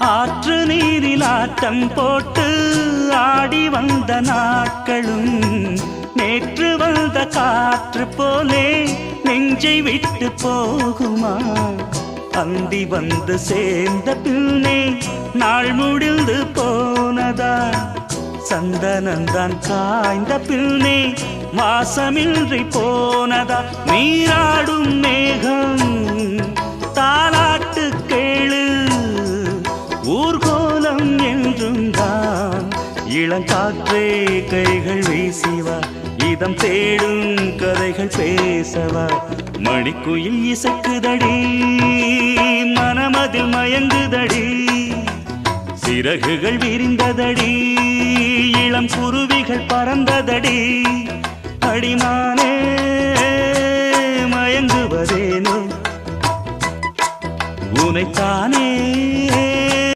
ஆற்று நீரில் ஆட்டம் போட்டு ஆடி வந்த நாட்களும் நேற்று வந்த காற்று போலே நெஞ்சை விட்டு போகுமா? அந்தி வந்து சேர்ந்த பின்னே நாள் முடிந்து போனதா? சந்தனந்தான் காய்ந்த பின்னே மாசமின்றி போனதா? நீராடும் மேகம் தாலாட்டு கேளு, ஊர்கோலம் என்றும் தான். இளங்காற்றே கைகள் வீசிவா, இதம் தேடும் கதைகள் பேசவா. மணிக்குயில் இசைக்குதடி, மனமதில் மயங்குதடி, சிறகுகள் விரிந்ததடி, இளம் குருவிகள் பறந்ததடி. அடிமானே மயங்குவதேனோ, உனைத்தானே